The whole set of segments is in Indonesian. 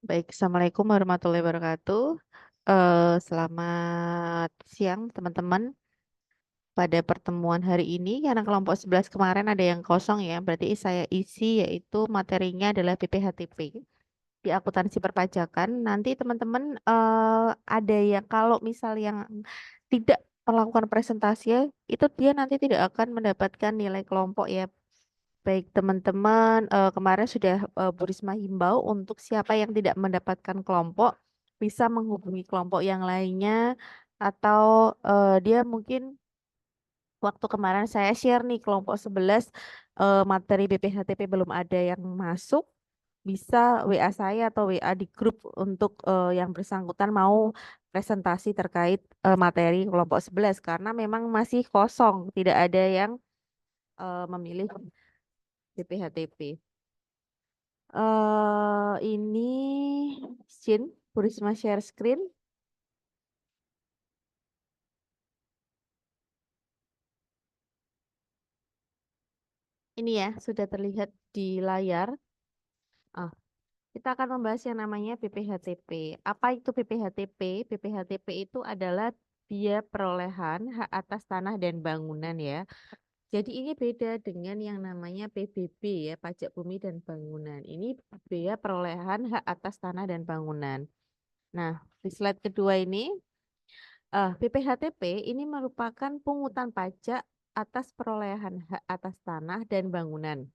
Baik, Assalamualaikum warahmatullahi wabarakatuh. Selamat siang, teman-teman. Pada pertemuan hari ini, karena kelompok 11 kemarin ada yang kosong ya, berarti saya isi yaitu materinya adalah BPHTP di akuntansi perpajakan. Nanti teman-teman ada yang kalau misal yang tidak melakukan presentasi ya, itu dia nanti tidak akan mendapatkan nilai kelompok ya. Baik teman-teman, kemarin sudah Bu Risma himbau untuk siapa yang tidak mendapatkan kelompok bisa menghubungi kelompok yang lainnya atau dia mungkin waktu kemarin saya share nih kelompok 11 materi BPHTP belum ada yang masuk, bisa WA saya atau WA di grup untuk yang bersangkutan mau presentasi terkait materi kelompok 11 karena memang masih kosong, tidak ada yang memilih BPHTP. Ini Shin, Bu Risma share screen. Ini ya, sudah terlihat di layar. Ah, kita akan membahas yang namanya BPHTP. Apa itu BPHTP? BPHTP itu adalah biaya perolehan hak atas tanah dan bangunan ya. Jadi ini beda dengan yang namanya PBB ya, pajak bumi dan bangunan. Ini biaya perolehan hak atas tanah dan bangunan. Nah, di slide kedua ini BPHTP ini merupakan pungutan pajak atas perolehan hak atas tanah dan bangunan.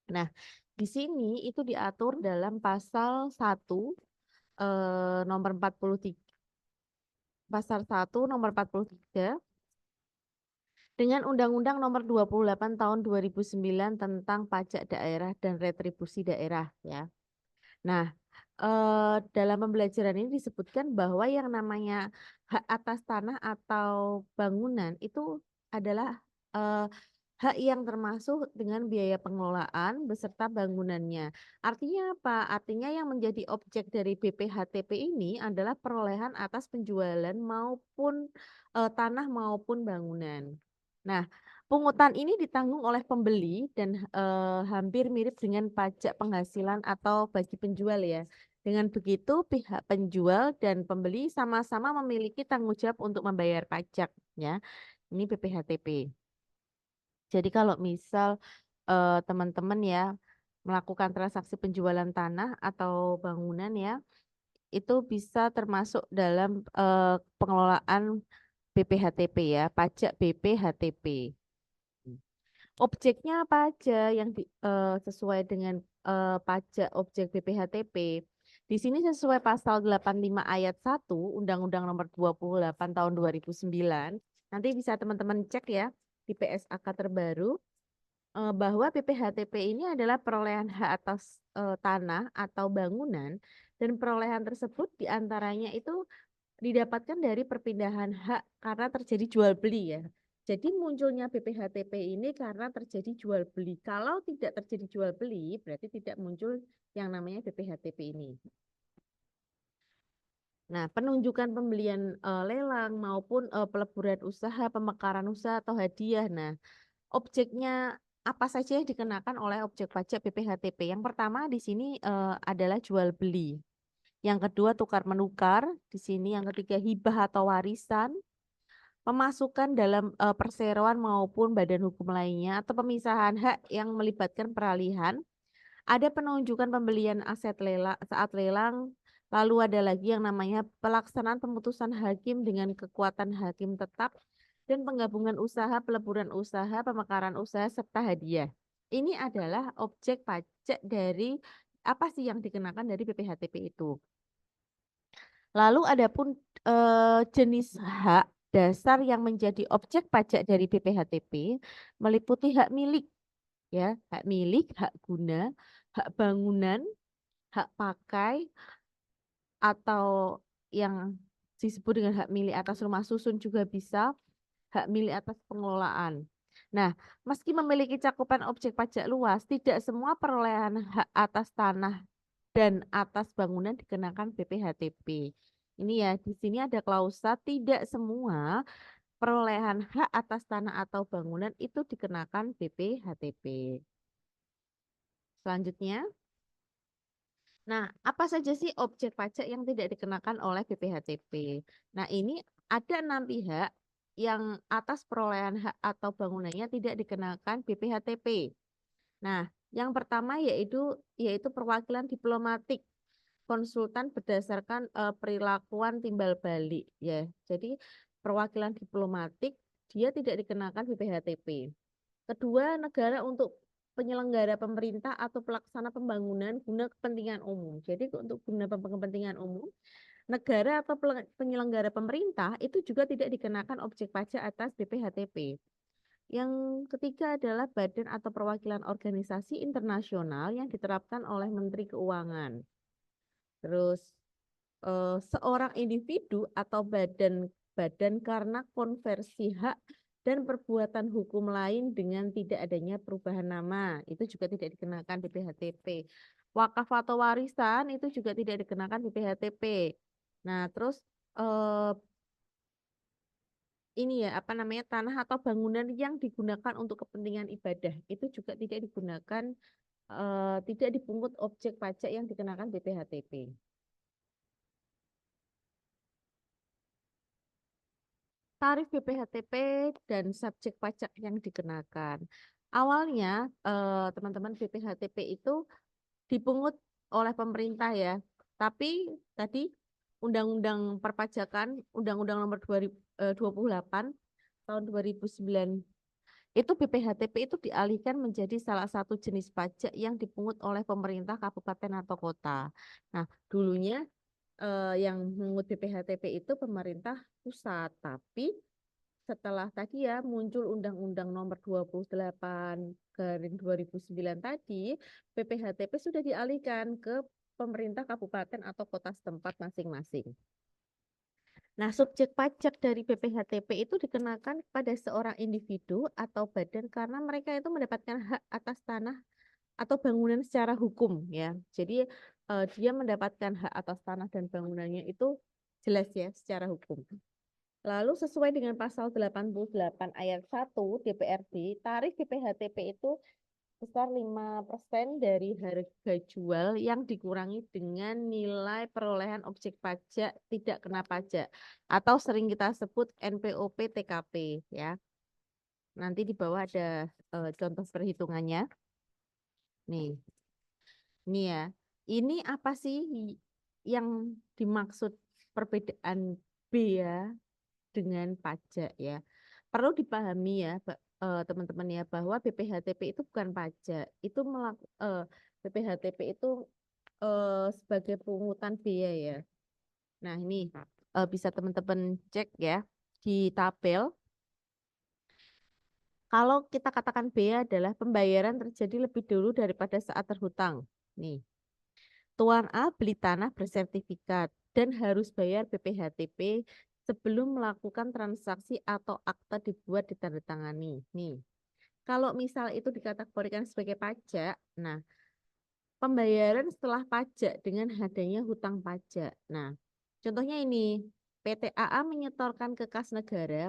Nah, di sini itu diatur dalam pasal 1 nomor 43, pasal 1 nomor 43 dengan Undang-Undang nomor 28 tahun 2009 tentang pajak daerah dan retribusi daerah ya. Nah, dalam pembelajaran ini disebutkan bahwa yang namanya hak atas tanah atau bangunan itu adalah eh, hak yang termasuk dengan biaya pengelolaan beserta bangunannya. Artinya apa? Artinya yang menjadi objek dari BPHTP ini adalah perolehan atas penjualan maupun tanah maupun bangunan. Nah, pungutan ini ditanggung oleh pembeli dan hampir mirip dengan pajak penghasilan atau bagi penjual ya. Dengan begitu, pihak penjual dan pembeli sama-sama memiliki tanggung jawab untuk membayar pajak ya. Ini BPHTP. Jadi kalau misal teman-teman ya melakukan transaksi penjualan tanah atau bangunan ya, itu bisa termasuk dalam pengelolaan BPHTP ya, pajak BPHTP. Objeknya apa aja yang sesuai dengan pajak objek BPHTP? Di sini sesuai pasal 85 ayat 1 Undang-Undang Nomor 28 Tahun 2009. Nanti bisa teman-teman cek ya di PSAK terbaru bahwa BPHTP ini adalah perolehan hak atas tanah atau bangunan dan perolehan tersebut diantaranya itu didapatkan dari perpindahan hak karena terjadi jual beli ya. Jadi munculnya BPHTP ini karena terjadi jual beli. Kalau tidak terjadi jual beli, berarti tidak muncul yang namanya BPHTP ini. Nah, penunjukan pembelian lelang maupun peleburan usaha, pemekaran usaha atau hadiah. Nah, objeknya apa saja yang dikenakan oleh objek pajak BPHTP? Yang pertama di sini adalah jual beli. Yang kedua tukar menukar, di sini yang ketiga hibah atau warisan, pemasukan dalam perseroan maupun badan hukum lainnya atau pemisahan hak yang melibatkan peralihan, ada penunjukan pembelian aset lelang saat lelang, lalu ada lagi yang namanya pelaksanaan pemutusan hakim dengan kekuatan hakim tetap dan penggabungan usaha, peleburan usaha, pemekaran usaha serta hadiah. Ini adalah objek pajak dari apa sih yang dikenakan dari BPHTP itu. Lalu adapun jenis hak dasar yang menjadi objek pajak dari BPHTP meliputi hak milik ya, hak milik, hak guna, hak bangunan, hak pakai atau yang disebut dengan hak milik atas rumah susun juga bisa, hak milik atas pengelolaan. Nah, meski memiliki cakupan objek pajak luas, tidak semua perolehan hak atas tanah dan atas bangunan dikenakan BPHTP. Ini ya, di sini ada klausa tidak semua perolehan hak atas tanah atau bangunan itu dikenakan BPHTP. Selanjutnya, Nah, apa saja sih objek pajak yang tidak dikenakan oleh BPHTP? Nah, ini ada 6 pihak yang atas perolehan hak atau bangunannya tidak dikenakan BPHTP. Nah, yang pertama yaitu perwakilan diplomatik konsultan berdasarkan perilakuan timbal balik ya. Jadi perwakilan diplomatik dia tidak dikenakan BPHTP. Kedua, negara untuk penyelenggara pemerintah atau pelaksana pembangunan guna kepentingan umum. Jadi untuk guna kepentingan umum, negara atau penyelenggara pemerintah itu juga tidak dikenakan objek pajak atas BPHTP. Yang ketiga adalah badan atau perwakilan organisasi internasional yang diterapkan oleh Menteri Keuangan. Terus seorang individu atau badan karena konversi hak dan perbuatan hukum lain dengan tidak adanya perubahan nama itu juga tidak dikenakan BPHTP. Wakaf atau warisan itu juga tidak dikenakan BPHTP. Nah, terus eh, ini ya apa namanya tanah atau bangunan yang digunakan untuk kepentingan ibadah itu juga tidak digunakan tidak dipungut objek pajak yang dikenakan BPHTP. Tarif BPHTP dan subjek pajak yang dikenakan. Awalnya teman-teman BPHTP itu dipungut oleh pemerintah ya. Tapi tadi Undang-Undang Perpajakan, Undang-Undang Nomor 28 tahun 2009 itu BPHTP itu dialihkan menjadi salah satu jenis pajak yang dipungut oleh pemerintah kabupaten atau kota. Nah, dulunya yang mengut BPHTP itu pemerintah pusat, tapi setelah tadi ya muncul Undang-Undang Nomor 28 garing 2009 tadi, PPHTP sudah dialihkan ke pemerintah kabupaten atau kota setempat masing-masing. Nah, subjek pajak dari PPHTP itu dikenakan pada seorang individu atau badan karena mereka itu mendapatkan hak atas tanah atau bangunan secara hukum ya. Jadi dia mendapatkan hak atas tanah dan bangunannya itu jelas ya secara hukum. Lalu sesuai dengan pasal 88 ayat 1 DPRD, tarif BPHTP itu besar 5% dari harga jual yang dikurangi dengan nilai perolehan objek pajak tidak kena pajak atau sering kita sebut NPOP TKP ya. Nanti di bawah ada contoh perhitungannya. Nih, ini ya. Ini apa sih yang dimaksud perbedaan bea dengan pajak ya. Perlu dipahami ya, teman-teman ya, bahwa BPHTP itu bukan pajak. BPHTP itu sebagai pungutan biaya ya. Nah, ini bisa teman-teman cek ya di tabel. Kalau kita katakan biaya adalah pembayaran terjadi lebih dulu daripada saat terhutang. Nih, Tuan A beli tanah bersertifikat dan harus bayar BPHTP sebelum melakukan transaksi atau akta dibuat ditandatangani. Nih, kalau misal itu dikategorikan sebagai pajak, nah pembayaran setelah pajak dengan adanya hutang pajak. Nah, contohnya ini, PT AA menyetorkan ke kas negara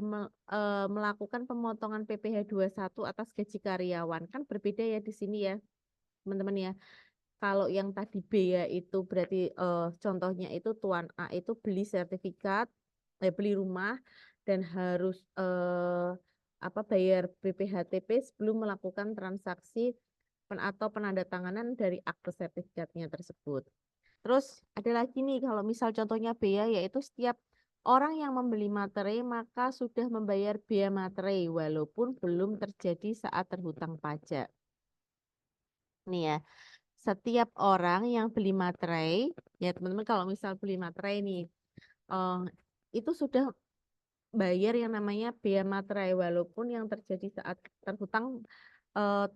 melakukan pemotongan PPh 21 atas gaji karyawan. Kan berbeda ya di sini ya, teman-teman ya. Kalau yang tadi B ya itu berarti contohnya itu Tuan A itu beli sertifikat, beli rumah dan harus apa bayar BPHTP sebelum melakukan transaksi atau penandatanganan dari akte sertifikatnya tersebut. Terus ada lagi nih kalau misal contohnya B ya yaitu setiap orang yang membeli materai maka sudah membayar biaya materai walaupun belum terjadi saat terhutang pajak. Nih ya, setiap orang yang beli materai, ya teman-teman kalau misal beli materai nih, eh, itu sudah bayar yang namanya biaya materai walaupun yang terjadi saat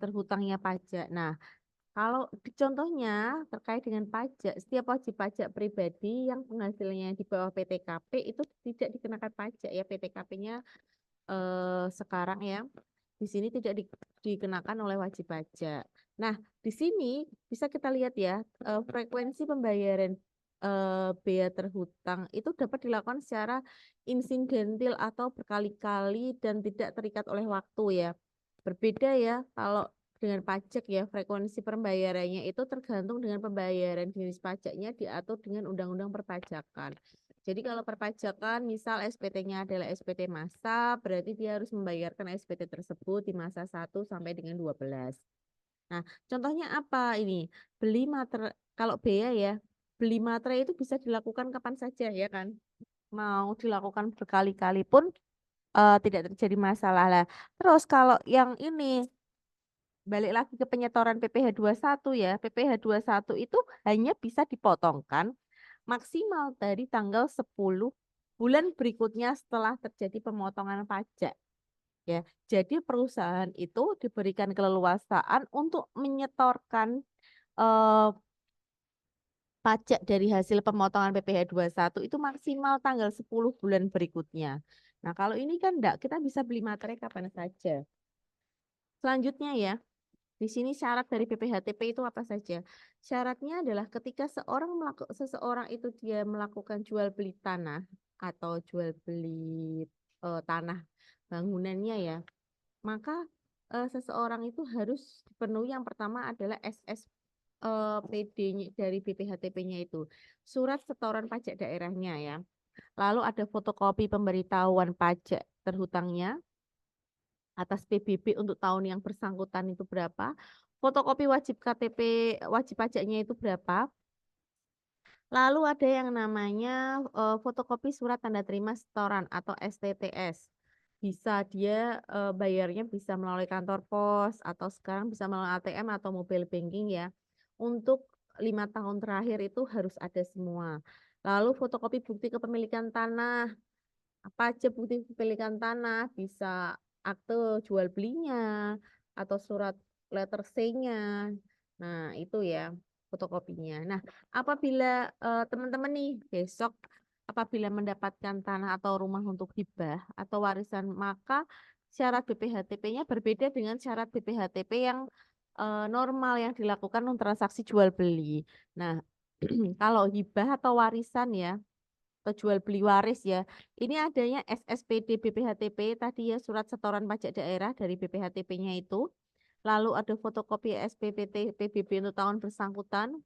terhutangnya pajak. Nah, kalau di contohnya terkait dengan pajak, setiap wajib pajak pribadi yang penghasilannya di bawah PTKP itu tidak dikenakan pajak ya PTKP-nya sekarang ya. Di sini tidak dikenakan oleh wajib pajak. Nah, di sini bisa kita lihat ya, frekuensi pembayaran bea terhutang itu dapat dilakukan secara insidentil atau berkali-kali dan tidak terikat oleh waktu ya. Berbeda ya kalau dengan pajak ya, frekuensi pembayarannya itu tergantung dengan pembayaran jenis pajaknya diatur dengan Undang-Undang Perpajakan. Jadi kalau perpajakan misal SPT-nya adalah SPT masa, berarti dia harus membayarkan SPT tersebut di masa 1 sampai dengan 12. Nah, contohnya apa ini? Beli materai, kalau bea ya, beli materai itu bisa dilakukan kapan saja ya kan? Mau dilakukan berkali-kali pun tidak terjadi masalah lah. Terus kalau yang ini balik lagi ke penyetoran PPh satu ya. PPh satu itu hanya bisa dipotongkan maksimal dari tanggal 10 bulan berikutnya setelah terjadi pemotongan pajak. Ya, jadi perusahaan itu diberikan keleluasaan untuk menyetorkan eh, pajak dari hasil pemotongan PPh satu itu maksimal tanggal 10 bulan berikutnya. Nah, kalau ini kan enggak, kita bisa beli materai kapan saja. Selanjutnya ya, di sini syarat dari PPHTP itu apa saja? Syaratnya adalah ketika seseorang itu dia melakukan jual beli tanah atau jual beli tanah bangunannya ya, maka seseorang itu harus dipenuhi yang pertama adalah SSPD dari BPHTP-nya itu, surat setoran pajak daerahnya ya. Lalu ada fotokopi pemberitahuan pajak terhutangnya atas PBB untuk tahun yang bersangkutan itu berapa, fotokopi wajib KTP wajib pajaknya itu berapa, lalu ada yang namanya fotokopi surat tanda terima setoran atau STTS. Bisa dia bayarnya bisa melalui kantor pos atau sekarang bisa melalui ATM atau mobile banking ya. Untuk 5 tahun terakhir itu harus ada semua. Lalu fotokopi bukti kepemilikan tanah, apa aja bukti kepemilikan tanah, bisa akte jual belinya atau surat letter C-nya. Nah, itu ya fotokopinya. Nah, apabila teman-teman nih besok apabila mendapatkan tanah atau rumah untuk hibah atau warisan, maka syarat BPHTP-nya berbeda dengan syarat BPHTP yang normal yang dilakukan untuk transaksi jual beli. Nah, kalau hibah atau warisan ya, atau jual beli waris ya. Ini adanya SSPD BPHTP tadi ya, surat setoran pajak daerah dari BPHTP-nya itu. Lalu ada fotokopi SPPT PBB untuk tahun bersangkutan,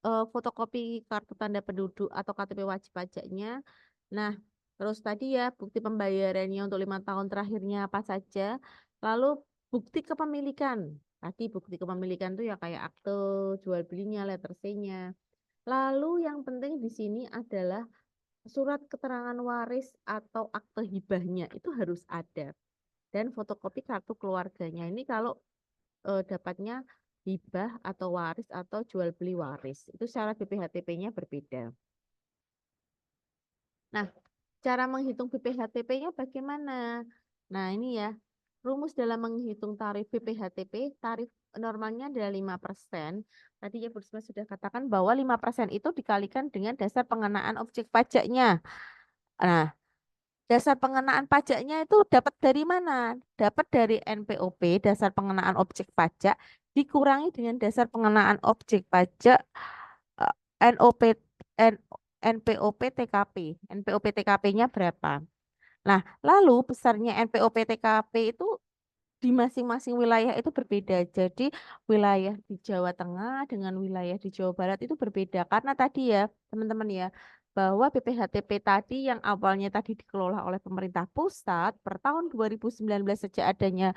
fotokopi kartu tanda penduduk atau KTP wajib pajaknya. Nah, terus tadi ya bukti pembayarannya untuk 5 tahun terakhirnya apa saja. Lalu bukti kepemilikan. Tadi bukti kepemilikan itu ya kayak akte jual belinya, letter C-nya. Lalu yang penting di sini adalah surat keterangan waris atau akte hibahnya itu harus ada. Dan fotokopi kartu keluarganya. Ini kalau dapatnya hibah atau waris atau jual beli waris. Itu syarat BPHTP-nya berbeda. Nah, cara menghitung BPHTP-nya bagaimana? Nah, ini ya, rumus dalam menghitung tarif BPHTP, tarif normalnya adalah 5%. Tadi ya Bu Risma sudah katakan bahwa 5% itu dikalikan dengan dasar pengenaan objek pajaknya. Nah, dasar pengenaan pajaknya itu dapat dari mana? Dapat dari NPOP, dasar pengenaan objek pajak, dikurangi dengan dasar pengenaan objek pajak NOP, N, NPOP TKP. NPOP TKP-nya berapa? Nah, lalu besarnya NPOP TKP itu di masing-masing wilayah itu berbeda. Jadi wilayah di Jawa Tengah dengan wilayah di Jawa Barat itu berbeda. Karena tadi ya, teman-teman ya, bahwa BPHTP tadi yang awalnya tadi dikelola oleh pemerintah pusat per tahun 2019 sejak adanya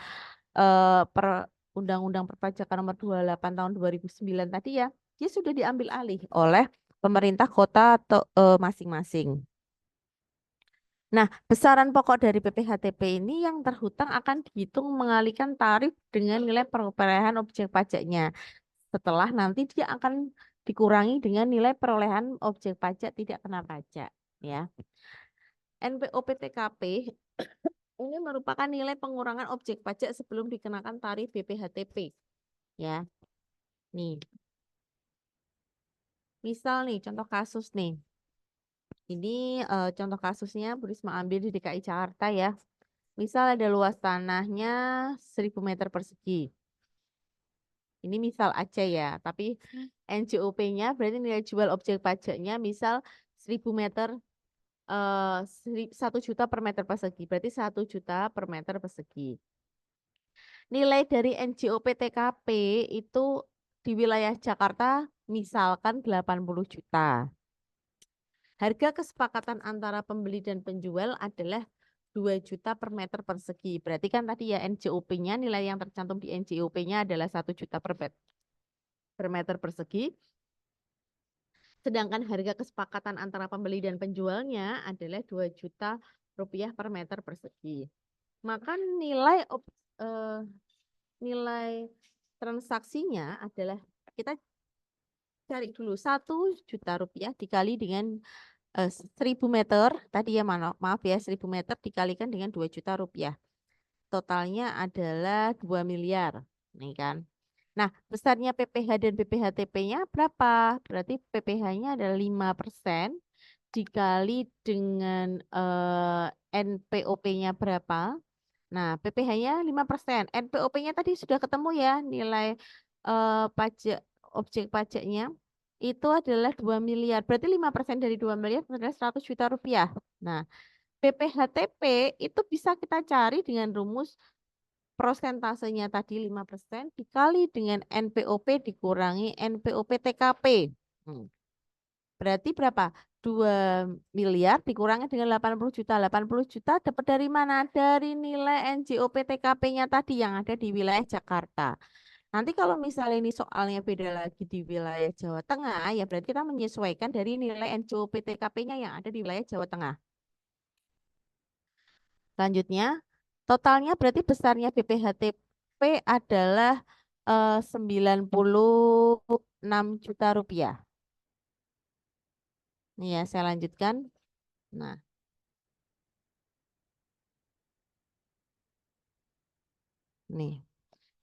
per Undang-Undang Perpajakan Nomor 28 tahun 2009 tadi ya, dia sudah diambil alih oleh pemerintah kota atau masing-masing. Nah, besaran pokok dari PPHTP ini yang terhutang akan dihitung mengalihkan tarif dengan nilai perolehan objek pajaknya. Setelah nanti dia akan dikurangi dengan nilai perolehan objek pajak tidak kena pajak, ya. NPOP-TKP ini merupakan nilai pengurangan objek pajak sebelum dikenakan tarif BPHTP, ya. Nih, misal nih contoh kasus nih. Ini contoh kasusnya Bu Risma ambil di DKI Jakarta ya. Misal ada luas tanahnya 1000 meter persegi. Ini misal aja ya, tapi NJOP-nya berarti nilai jual objek pajaknya misal 1000 meter 1 juta per meter persegi. Berarti 1 juta per meter persegi. Nilai dari NJOP TKP itu di wilayah Jakarta misalkan 80 juta. Harga kesepakatan antara pembeli dan penjual adalah 2 juta per meter persegi. Berarti kan tadi ya NJOP-nya, nilai yang tercantum di NJOP-nya adalah 1 juta per meter persegi. Sedangkan harga kesepakatan antara pembeli dan penjualnya adalah 2 juta rupiah per meter persegi. Maka eh, nilai transaksinya adalah, kita cari dulu 1 juta rupiah dikali dengan 1.000 meter tadi ya, maaf ya, 1.000 meter dikalikan dengan 2 juta rupiah. Totalnya adalah 2 miliar. Nih kan. Nah, besarnya PPh dan BPHTP-nya berapa? Berarti PPh-nya adalah 5% dikali dengan NPOP-nya berapa? Nah, PPh-nya 5%. NPOP-nya tadi sudah ketemu ya, nilai pajak objek pajaknya itu adalah 2 miliar. Berarti 5% dari 2 miliar adalah 100 juta rupiah. Nah, PPHTP itu bisa kita cari dengan rumus prosentasenya tadi 5% dikali dengan NPOP dikurangi NPOP TKP. Berarti berapa? 2 miliar dikurangi dengan 80 juta. 80 juta dapat dari mana? Dari nilai NJOP TKP-nya tadi yang ada di wilayah Jakarta. Nanti kalau misalnya ini soalnya beda lagi di wilayah Jawa Tengah, ya berarti kita menyesuaikan dari nilai NJOP TKP-nya yang ada di wilayah Jawa Tengah. Selanjutnya, totalnya berarti besarnya BPHTP adalah 96 juta rupiah. Nih ya, saya lanjutkan. Nah, nih.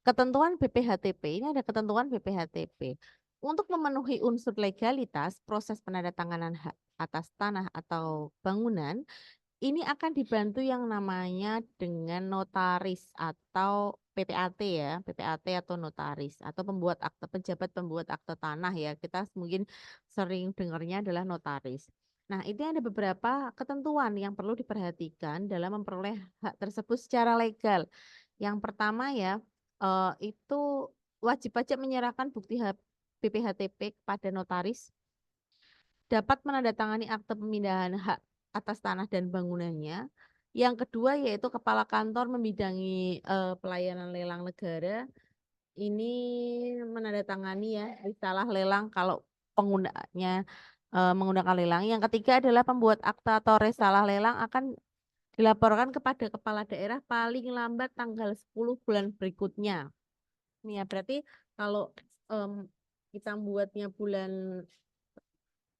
Ketentuan BPHTP, ini ada ketentuan BPHTP. Untuk memenuhi unsur legalitas proses penandatanganan hak atas tanah atau bangunan, ini akan dibantu yang namanya dengan notaris atau PPAT ya, PPAT atau notaris atau pembuat akte, pejabat pembuat akte tanah ya. Kita mungkin sering dengarnya adalah notaris. Nah, ini ada beberapa ketentuan yang perlu diperhatikan dalam memperoleh hak tersebut secara legal. Yang pertama ya, itu wajib pajak menyerahkan bukti BPHTP kepada notaris, dapat menandatangani akte pemindahan hak atas tanah dan bangunannya. Yang kedua yaitu kepala kantor membidangi pelayanan lelang negara. Ini menandatangani ya risalah lelang kalau penggunaannya menggunakan lelang. Yang ketiga adalah pembuat akta atau risalah lelang akan dilaporkan kepada kepala daerah paling lambat tanggal 10 bulan berikutnya. Ini ya berarti kalau kita buatnya bulan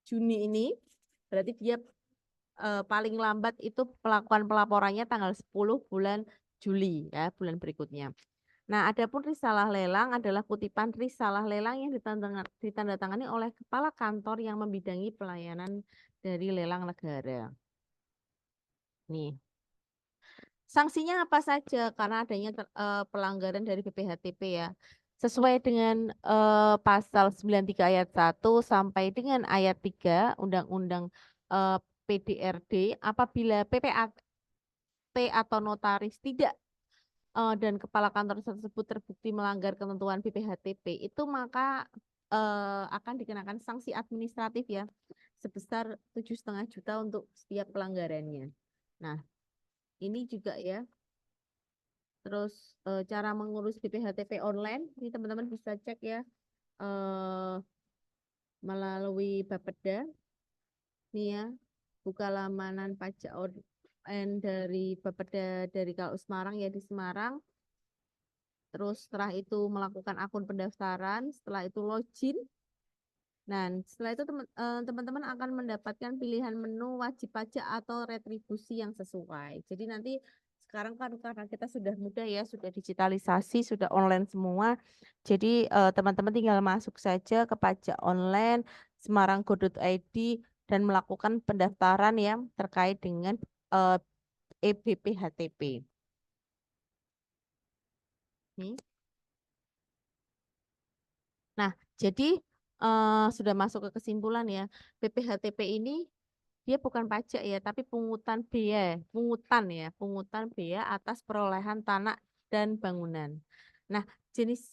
Juni ini, berarti dia paling lambat itu melakukan pelaporannya tanggal 10 bulan Juli ya, bulan berikutnya. Nah, adapun risalah lelang adalah kutipan risalah lelang yang ditandatangani oleh kepala kantor yang membidangi pelayanan dari lelang negara. Nih. Sanksinya apa saja karena adanya pelanggaran dari BPHTP ya. Sesuai dengan pasal 93 ayat 1 sampai dengan ayat 3 Undang-Undang PDRD, apabila PPAT atau notaris tidak dan kepala kantor tersebut terbukti melanggar ketentuan BPHTP, itu maka akan dikenakan sanksi administratif ya sebesar 7,5 juta untuk setiap pelanggarannya. Nah, ini juga ya. Terus cara mengurus BPHTP online, ini teman-teman bisa cek ya melalui Bapeda. Nih ya, buka lamanan pajak online dari Bapeda dari KU Semarang ya, di Semarang. Terus setelah itu melakukan akun pendaftaran, setelah itu login. Nah, setelah itu teman-teman akan mendapatkan pilihan menu wajib pajak atau retribusi yang sesuai. Jadi nanti sekarang kan karena kita sudah mudah ya, sudah digitalisasi, sudah online semua. Jadi teman-teman tinggal masuk saja ke pajak online semarang.go.id dan melakukan pendaftaran yang terkait dengan EBPHTP. Nih. Nah, jadi sudah masuk ke kesimpulan ya, BPHTP ini dia bukan pajak ya, tapi pungutan biaya, pungutan ya, pungutan biaya atas perolehan tanah dan bangunan. Nah, jenis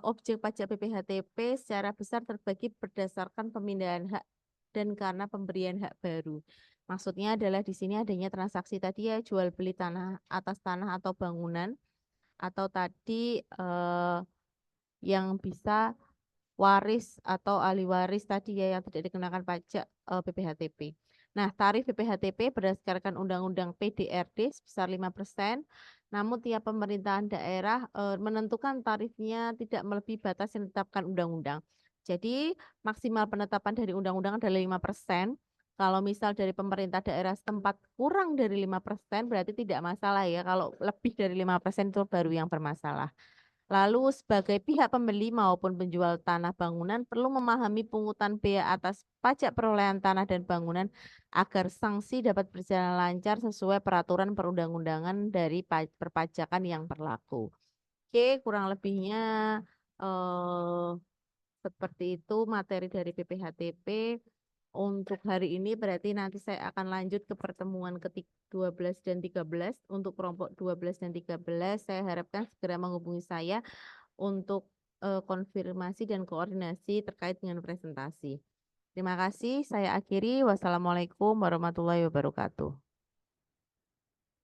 objek pajak PPHTP secara besar terbagi berdasarkan pemindahan hak dan karena pemberian hak baru. Maksudnya adalah di sini adanya transaksi tadi ya, jual beli tanah atas tanah atau bangunan, atau tadi yang bisa waris atau ahli waris tadi ya yang tidak dikenakan pajak PPHTP. Nah, tarif PPHTP berdasarkan Undang-Undang PDRD sebesar 5%, namun tiap pemerintahan daerah menentukan tarifnya tidak melebihi batas yang ditetapkan undang-undang. Jadi, maksimal penetapan dari undang-undang adalah 5%. Kalau misal dari pemerintah daerah setempat kurang dari 5%, berarti tidak masalah ya. Kalau lebih dari 5% itu baru yang bermasalah. Lalu sebagai pihak pembeli maupun penjual tanah bangunan perlu memahami pungutan bea atas pajak perolehan tanah dan bangunan agar sanksi dapat berjalan lancar sesuai peraturan perundang-undangan dari perpajakan yang berlaku. Oke, kurang lebihnya eh, seperti itu materi dari PPHTP. Untuk hari ini berarti nanti saya akan lanjut ke pertemuan ketik 12 dan 13. Untuk kelompok 12 dan 13 saya harapkan segera menghubungi saya untuk konfirmasi dan koordinasi terkait dengan presentasi. Terima kasih, saya akhiri. Wassalamualaikum warahmatullahi wabarakatuh.